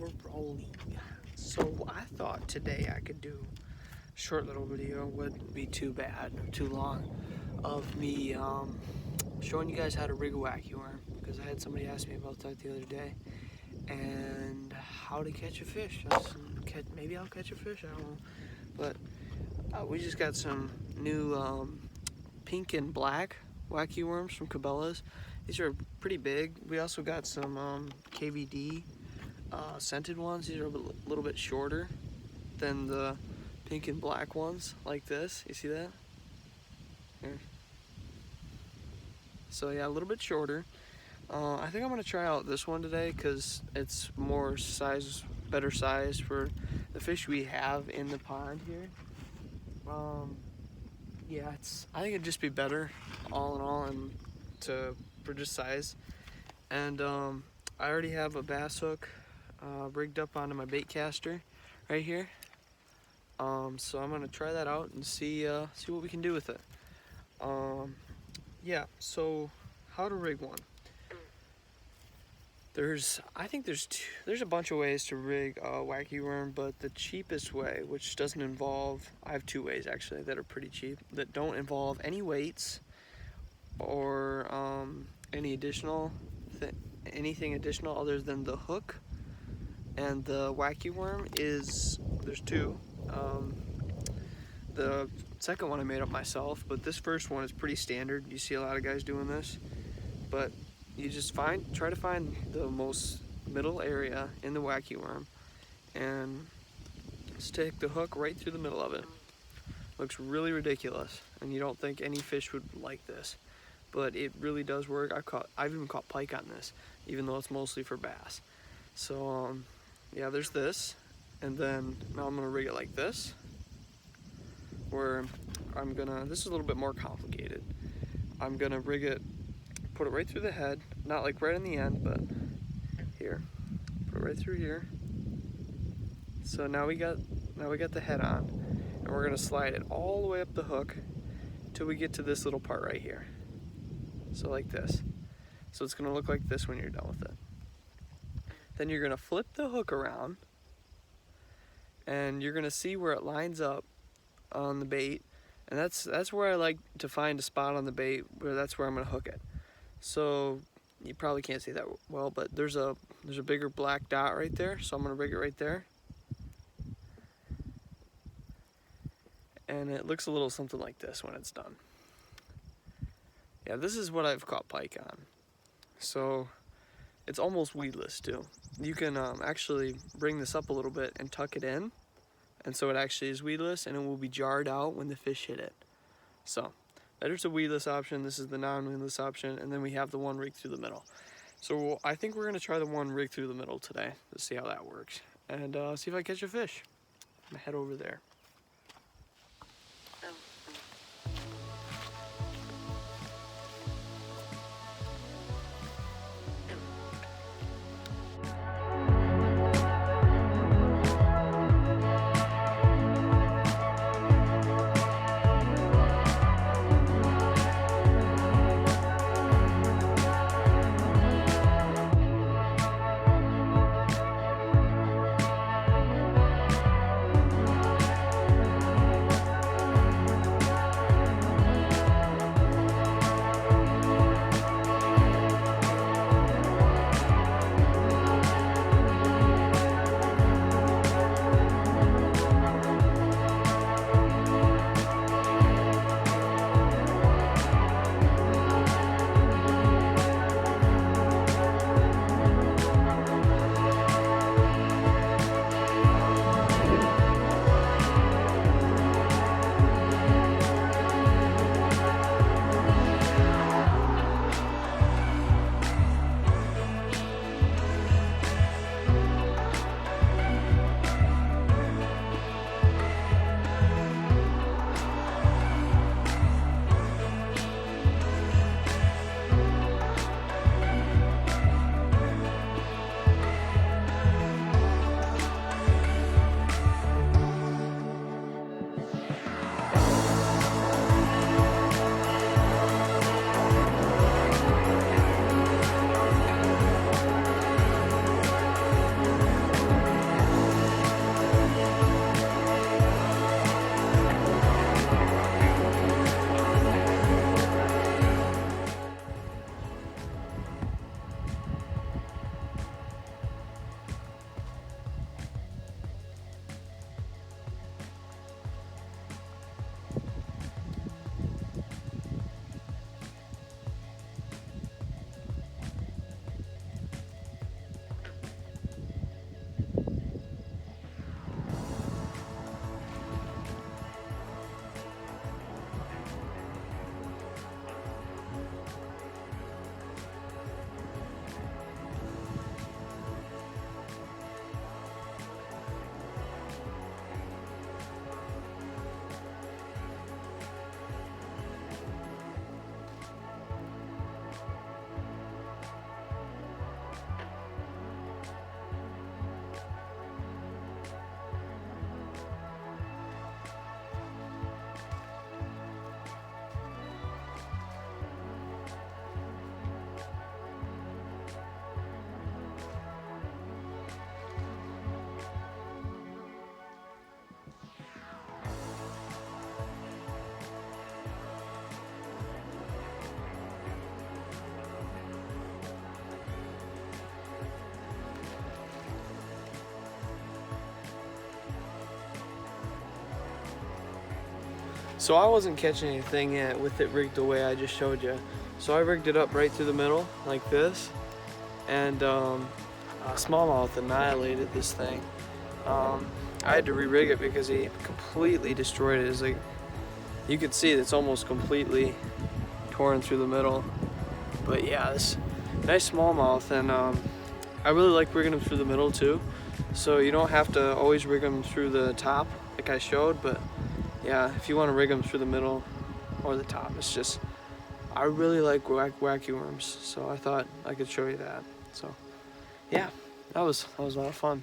we're rolling. So I thought today I could do a short little video, wouldn't be too bad, too long, of me showing you guys how to rig a wacky worm, because I had somebody ask me about that the other day, and how to catch a fish. Maybe I'll catch a fish, I don't know. But we just got some new pink and black wacky worms from Cabela's. These are pretty big. We also got some KVD scented ones. These are a little bit shorter than the pink and black ones, like this. You see that? Here. So yeah, a little bit shorter. I think I'm gonna try out this one today because it's more size, better size for the fish we have in the pond here. Yeah, I think it'd just be better all in all and for just size. And I already have a bass hook rigged up onto my bait caster right here. So I'm gonna try that out and see what we can do with it. Yeah, so how to rig one. I think there's a bunch of ways to rig a wacky worm, but the cheapest way, which doesn't involve, I have two ways actually that are pretty cheap, that don't involve any weights or anything additional other than the hook and the wacky worm there's two. The second one I made up myself, but this first one is pretty standard. You see a lot of guys doing this, but you just try to find the most middle area in the wacky worm and stick the hook right through the middle of it. Looks really ridiculous, and you don't think any fish would like this, but it really does work. I've even caught pike on this, even though it's mostly for bass. So yeah, there's this, and then now I'm gonna rig it like this, where this is a little bit more complicated. I'm gonna rig it, put it right through the head, not like right in the end, but here, put it right through here. So now we got the head on, and we're gonna slide it all the way up the hook till we get to this little part right here. So like this. So it's gonna look like this when you're done with it. Then you're gonna flip the hook around, and you're gonna see where it lines up on the bait, and that's where I like to find a spot on the bait where that's where I'm gonna hook it. So you probably can't see that well, but there's a bigger black dot right there, so I'm gonna rig it right there. And it looks a little something like this when it's done. Yeah, this is what I've caught pike on. So it's almost weedless too. You can actually bring this up a little bit and tuck it in, and so it actually is weedless, and it will be jarred out when the fish hit it. So there's a weedless option, this is the non-weedless option, and then we have the one rigged through the middle. So I think we're gonna try the one rigged through the middle today to see how that works, and see if I catch a fish. I'm gonna head over there. So I wasn't catching anything yet with it rigged the way I just showed you. So I rigged it up right through the middle like this, and smallmouth annihilated this thing. I had to re-rig it because he completely destroyed it. It's like, you can see it's almost completely torn through the middle. But yeah, this nice smallmouth, and I really like rigging them through the middle too. So you don't have to always rig them through the top like I showed, but yeah, if you want to rig them through the middle or the top, it's just, I really like wacky worms, so I thought I could show you that. So yeah, that was a lot of fun.